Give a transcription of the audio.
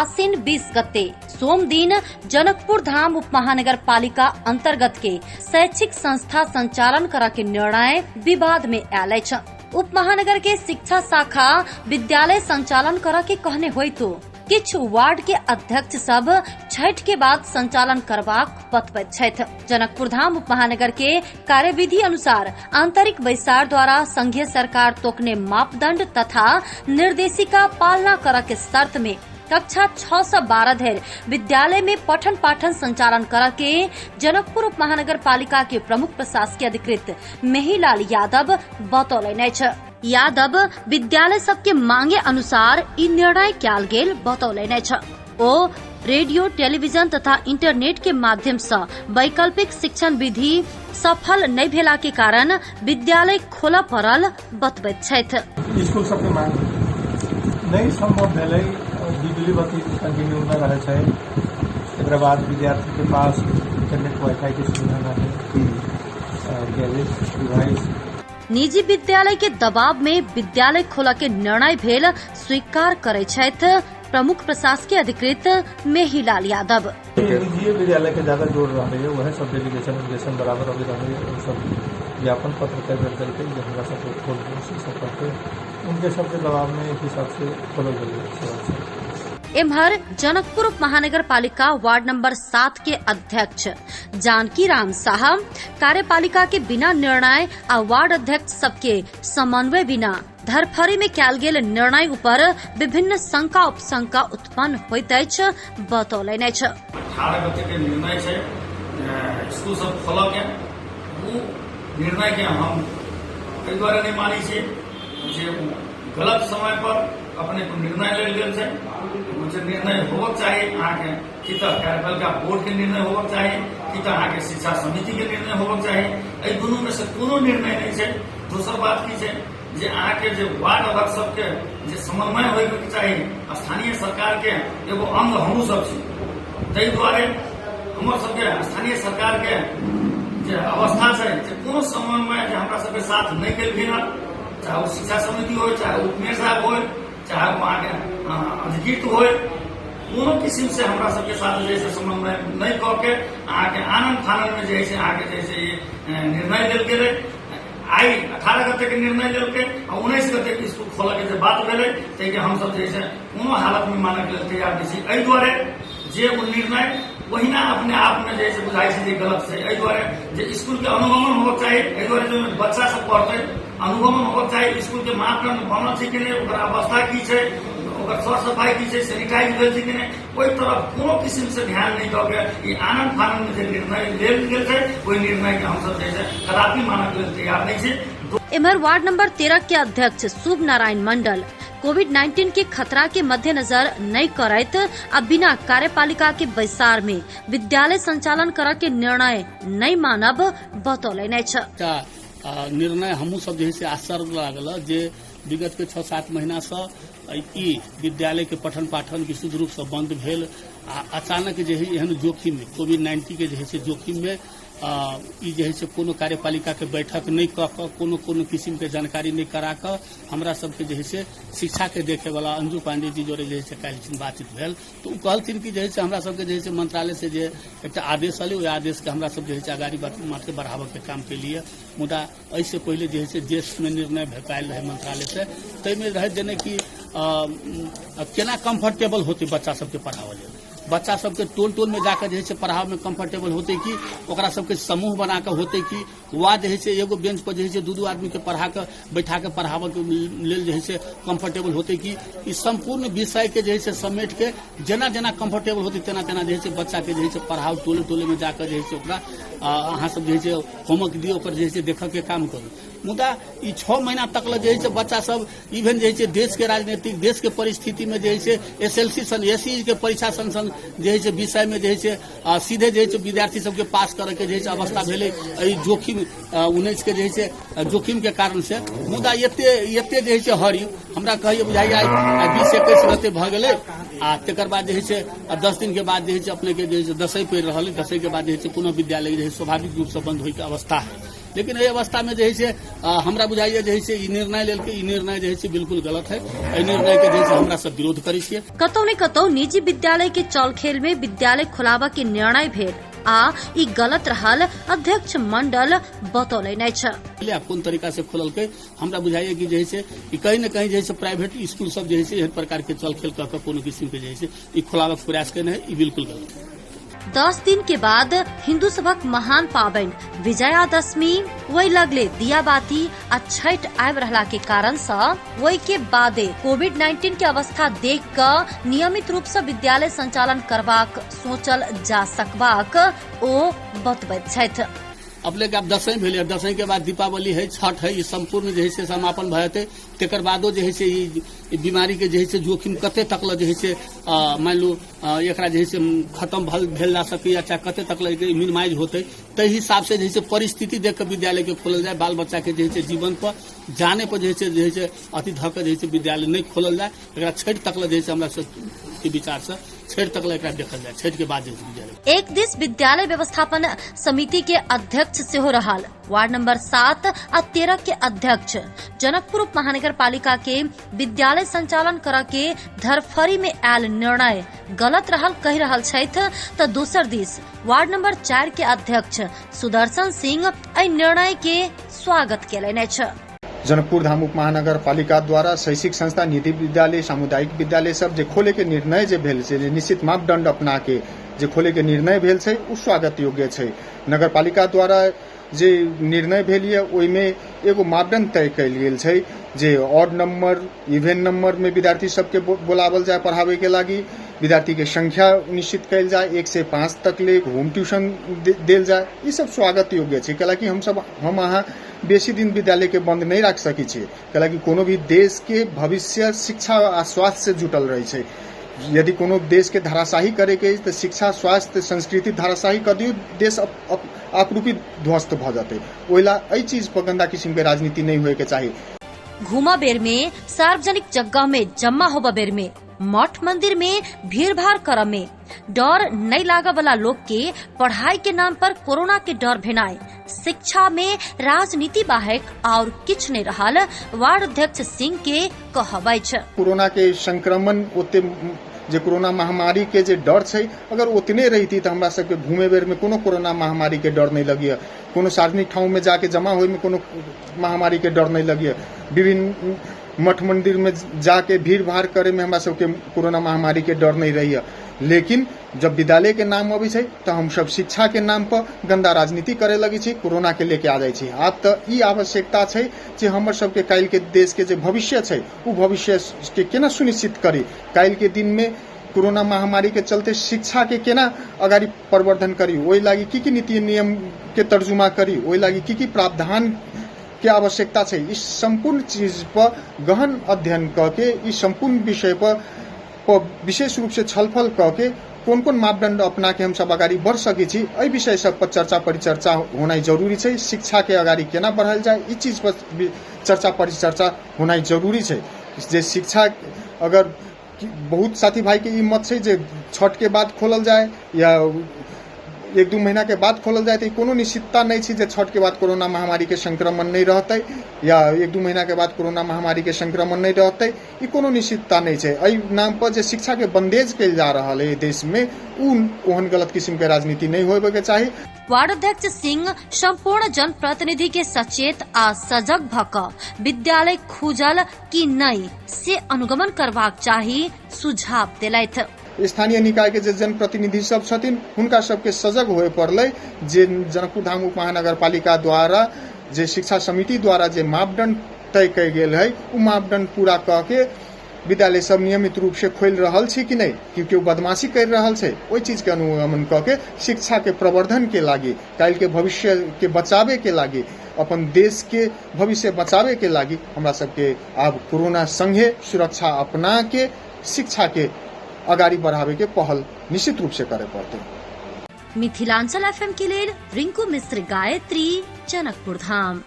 आसिन 20 गते सोम दिन जनकपुर धाम उप महानगर पालिका अंतर्गत के शैक्षिक संस्था संचालन करा के निर्णय विवाद में आयल छ। उप महानगर के शिक्षा शाखा विद्यालय संचालन करा के कहने हुई तो किछ वार्ड के अध्यक्ष सब छठ के बाद संचालन करबाक बतबैत छथि। जनकपुर धाम उप महानगर के कार्यविधि अनुसार आंतरिक बैसार द्वारा संघीय सरकार तोकने मापदंड तथा निर्देशिका पालना करा के शर्त में कक्षा 6 से 12 धरि विद्यालय में पठन पाठन संचालन करा के जनकपुर उप महानगर पालिका के प्रमुख प्रशासकीय अधिकृत मेहीलाल यादव बतौलनि छ। यादव विद्यालय सबके मांगे अनुसार ई निर्णय कयल गेल बतौलनि छ। ओ रेडियो टेलीविजन तथा इंटरनेट के माध्यम से वैकल्पिक शिक्षण विधि सफल नहीं भेला के कारण विद्यालय खोला पड़ल बतबैत छथि। स्कूल सबके मांग नहीं संभव भेलै, बिजली बत्ती कंटिन्यू न रहे छै, एकरा बाद विद्यार्थी के पास इंटरनेट वाईफाई के सुविधा न है, गैजेट डिवाइस। निजी विद्यालय के दबाव में विद्यालय खोला के निर्णय भेल स्वीकार करे छथि प्रमुख प्रशासकीय अधिकृत मेहीलाल यादव। निजी विद्यालय के ज्यादा जोड़ रहे है, वह सब डेलीगेशन बराबर अभी रहे, सब ज्ञापन पत्र तय करके हमरा सबको खोल सब करके उनके सबके दबाव में एक हिसाब से खोल गए। एम्हर जनकपुर उप महानगर पालिका वार्ड नंबर 7 के अध्यक्ष जानकी राम साहब कार्यपालिका के बिना निर्णय आ वार्ड अध्यक्ष सबके समन्वय बिना धरफड़ी में कयल गेल निर्णय ऊपर विभिन्न शंका उपशंका उत्पन्न होइत अछि बतौलनि अछि। 18 गते के निर्णय छै स्कूल सब खोलऽ के, वो निर्णय के हम एहि दुआरे नहीं मानी छियै जे गलत समय पर अपने निर्णय लेल गेल छै। मुझे निर्णय होबक चाही अहाँके कि तऽ कार्यपालिका बोर्ड के निर्णय होबक चाही कि तऽ अहाँके शिक्षा समिति के निर्णय होबक चाही। एहि दुनू में से कोनो निर्णय नहीं छै। दोसर बात की छै जे अहाँके जे वार्ड अध्यक्ष सबके जे समन्वय होयके चाही, स्थानीय सरकार के एगो अंग हमहूँ सब छी, ताहि दुआरे हमर सबके स्थानीय सरकार के जे अवस्था छै जे कोनो समन्वय जे हमरा सबके साथ नहीं कयल गेल, चाहे वो शिक्षा समिति हो, चाहे उपमेयर साहब हो, चाहे वहाँ के अधिकृत हो, कोनो किस्म से हमरा सबके साथ जैसे समन्वय नहीं करके अहाँके आनंद फानंद में जैसे अहाँके जैसे ये निर्णय लेल गेलै। आई 18 गते के निर्णय लेल के 19 गते के स्कूल खोलऽ के जे बात भेलै ताहि के हम सब जैसे कोनो हालत में मानय के लेल तैयार नहीं छी। एहि दुआरे जे वो निर्णय वहीना अपने आप में जैसे बुझाई छै जे गलत छै। एहि दुआरे जे स्कूल के अनुगमन होबक चाही, एहि दुआरे जो बच्चा सब पढ़तै अनुगमन होबक चाही। स्कूल के मापदंड बनल छै कि नहीं, ओकर अवस्था की छै, ओकर साफ सफाई की छै, सैनिटाइज भेल छै कि नहीं, ओहि तरफ कोनो किस्म से ध्यान नहीं दऽ के आनंद फानंद में जे निर्णय लेल गेल छै ओहि निर्णय के हम सब जैसे कदापि मानय के लेल तैयार नहीं छै। इमहर वार्ड नंबर 13 के अध्यक्ष शुभ नारायण मंडल कोविड-19 के खतरा के मद्देनजर नहीं करैत अब बिना कार्यपालिका के बैसार में विद्यालय संचालन करा के निर्णय नहीं मानब बतौलनि अछि। निर्णय हमहूँ सब जे आश्चर्य लागल जे विगत के 6-7 महीना से ई विद्यालय के पठन पाठन विशुद्ध रूप से बंद भेल। अचानक जे एहन जोखिम में कोविड-19 के जे जोखिम में ई जे है कोनो कार्यपालिका के बैठक नहीं कऽ कऽ कोनो किस्म के जानकारी नहीं करा कऽ हमरा सबके जे है शिक्षा के देखे वाला अंजू पांडे जी जोड़े जे है काल्हि बातचीत भेल तो उ कहलथिन कि जे है हमरा सबके जे है मंत्रालय से जे एकटा आदेश अलै, ओहि आदेश के हमरा सब जे है आगाड़ी मार्के बढ़ावे के काम के लिए मुदा ऐसे पहले जे है देश में निर्णय भेटायल रहे मंत्रालय से, तै में रह देने की केना कंफर्टेबल होते बच्चा सबके पढ़ावे लेल, बच्चा सबके टोल में जाकर जे पढ़ावे में कंफर्टेबल होते कि ओकरा सबके समूह बना के होते कि वा जे एगो बेंच पर जे 2-2 आदमी के पढ़ा के बैठा के पढ़ावे के लेल जे कंफर्टेबल होते कि ई संपूर्ण विषय के जे समेट के जेना जेना कंफर्टेबल होते तेना तेना जे बच्चा के जे पढ़ाओ टोले में जाकर जे ओकरा अहाँ सब जे होमवर्क दियो ओकर जे देखे के काम करू। मुदा ई 6 महीना तक जे बच्चा सब इवन जे देश के राजनीतिक देश के परिस्थिति में जे SLC सन SE के परीक्षा सन जे विषय में जे सीधे जे विद्यार्थी सबके पास करे के जे अवस्था भेले जोखिम 19 के जे जोखिम के कारण से। मुदा एते जे हरी हमरा कहिए बुझाई 20-21 गते भ गेलै आ तकर बाद जे 10 दिन के बाद जे अपने के जे 10 पढ़ि रहल 10 के बाद जे पुनः विद्यालय जे स्वाभाविक रूप से बंद होय के अवस्था है। लेकिन एहि अवस्था में जे है से हमरा बुझाइए जे है से ई निर्णय लेलकै, ई निर्णय जे है से बिल्कुल गलत है। एहि निर्णय के जे है से हमरा सब विरोध करै छियै। कतौ ने कतौ निजी विद्यालय के चलखेल में विद्यालय खोलाबा के निर्णय भेल आ ई गलत रहल अध्यक्ष मंडल बतौलनि अछि। कोन तरीका से खोललकै हमरा बुझाइए कि जे है से कहीं न कहीं जे है से प्राइवेट स्कूल सब जे है से एहन प्रकार के चलखेल कऽ के कोनो किस्म के जे है से ई खोलाबक प्रयास केने है, ई बिल्कुल गलत है। 10 दिन के बाद हिन्दू सबक महान पाबन विजयादशमी वही लगले दियाबाती आ छठ आबि रहला के कारण से वही के बादे कोविड-19 के अवस्था देख कर नियमित रूप से विद्यालय संचालन करबाक सोचल जा सकबाक ओ बतबैत छथि। अब लेके आब दशईं भेलै, दशईं के बाद दीपावली है, छठ है, ई संपूर्ण जे है से समापन भऽ जेतै। तेकर बादो जे है से ई बीमारी के जे है से जोखिम कते तकल जे है से मान लू एकरा जे है से खत्म भेल जा सकैया, चाहे कते तकल मिनिमाइज होते। ताहि हिसाब से जे है से परिस्थिति देख के विद्यालय के खोलल जाए, बाल बच्चा के जे है से जीवन पर जाने पर जे है से अति धऽ के जे है से विद्यालय नहीं खोलल जाए। एकरा छठ तकल जे है से हमरा के विचार से छठ तक एकरा देखल जाए, छठ के बाद जे विद्यालय। एक दिस विद्यालय व्यवस्थापन समिति के अध्यक्ष सेहो रहल, वार्ड नंबर 7 आ 13 के अध्यक्ष जनकपुर उप महानगर पालिका के विद्यालय संचालन कर के धरफरी में आयल निर्णय गलत रहल कहि रहल छथि, तऽ दोसर दिस वार्ड नंबर 4 के अध्यक्ष सुदर्शन सिंह एहि निर्णय के स्वागत केलनि अछि। जनकपुर धाम उप महानगर पालिका द्वारा शैक्षिक संस्था, निधि विद्यालय, सामुदायिक विद्यालय सब जे खोले के निर्णय जे भेल छै, जे निश्चित मापदंड अपना के जे खोले के निर्णय भेल छै, उ स्वागत योग्य छै। नगर पालिका द्वारा जे निर्णय भेल ये ओहिमे एगो मापदंड तय कयल गेल छै जे ऑड नंबर, इवन नंबर में विद्यार्थी सबके बोलावल जाए पढ़ावे के लागी, विद्यार्थी के संख्या निश्चित कयल जाए, 1 से 5 तक ले होम ट्यूशन देल जाए। ई सब स्वागत योग्य छै, कैलाकि हम अहाँ बेसी दिन विद्यालय के बंद नहीं रख सकी छियै, कैलाकि कोनो भी देश के भविष्य शिक्षा आ स्वास्थ्य से जुटल रहे छै। यदि कोनो देश के धराशाही करे के तो शिक्षा, स्वास्थ्य, संस्कृति धराशाही कर दियो, देश आपरूपी ध्वस्त भ जाते। ओइला एहि चीज पर गंदा किस्म के राजनीति नहीं होए के चाहिए। घुमा बेर में, सार्वजनिक जगह में जमा होबा बेर में, मठ मंदिर में भीड़ भाड़ कर में डर नहीं लागा वाला लोग के पढ़ाई के नाम पर कोरोना के डर भेनाय, शिक्षा में राजनीति बाहेक और किछ नहीं रहल वार्ड अध्यक्ष सिंह के कहबै छै। कोरोना के संक्रमण ओते जे कोरोना महामारी के जे डर छै, अगर ओतने रहिती तो हमरा सबके घूमे बेर में कोनो कोरोना महामारी के डर नहीं लगिया, कोनो सार्वजनिक ठाव में जाके जमा होए में कोनो महामारी के डर नहीं लगिया, विभिन्न मठ मंदिर में जाके भीड़ भाड़ करे में हमरा सबके कोरोना महामारी के डर नहीं रही। लेकिन जब विद्यालय के नाम अबै छै तो हम सब शिक्षा के नाम पर गंदा राजनीति करे लगी छी, कोरोना के लेके आ जाय छी। आब तो ई आवश्यकता छै जे हमर सबके काल्हि के देश के जे भविष्य छै, उ भविष्य के केना सुनिश्चित करी, काल्हि के दिन में कोरोना महामारी के चलते शिक्षा के केना अगाडि प्रवर्धन करी, ओहि लागि की नीति नियम के तर्जुमा करी, ओहि लागि की प्रावधान के आवश्यकता छै। इस संपूर्ण चीज पर गहन अध्ययन करके, इस संपूर्ण विषय पर विशेष रूप से छलफल करके कोन कोन मापदंड अपना के हम सब अगाडि बढ़ सकै छी, एहि विषय सब पर चर्चा परिचर्चा होनाइ जरूरी छै। शिक्षा के अगाडि केना बढ़ायल जाए, ई चीज पर चर्चा परिचर्चा होनाइ जरूरी छै। जे शिक्षा अगर बहुत साथी भाई के ई मत छै जे छठ के बाद खोलल जाए या 1-2 महीना के बाद खोलल जाए, तो कोनो निश्चितता नहीं छै जे छठ के बाद कोरोना महामारी के संक्रमण नहीं रहते या 1-2 महीना के बाद कोरोना महामारी के संक्रमण नहीं रहते, ई कोनो निश्चितता नहीं छै। एहि नाम पर जे शिक्षा के बंदेज कयल जा रहल है देश में, ओहन गलत किस्म के राजनीति नहीं होबे के चाही। वार्ड अध्यक्ष सिंह संपूर्ण जनप्रतिनिधि के सचेत आ सजग भ क विद्यालय खुजल कि नहीं से अनुगमन करबाक चाही सुझाव देलथि। स्थानीय निकाय के जे जनप्रतिनिधि सब छथिन, हुनका सबके सजग होए पड़लै जे जनकपुर धाम उप महानगर पालिका द्वारा जे शिक्षा समिति द्वारा जे मापदंड तय कयल गेल है, उ मापदंड पूरा क के विद्यालय सब नियमित रूप से खोल रहल छी कि नहीं, क्योंकि वो बदमाशी कर रहल छै, ओहि चीज के अनुगमन क के शिक्षा के प्रवर्धन के लागी, काल्हि के भविष्य के बचावे के लागी, अपन देश के भविष्य बचावे के लागी हमरा सबके आब कोरोना संगे सुरक्षा अपना के शिक्षा के अगाडि बढ़ावे के पहल निश्चित रूप से करे पड़ते। मिथिलांचल FM के लिए रिंकू मिश्र, गायत्री, जनकपुर धाम।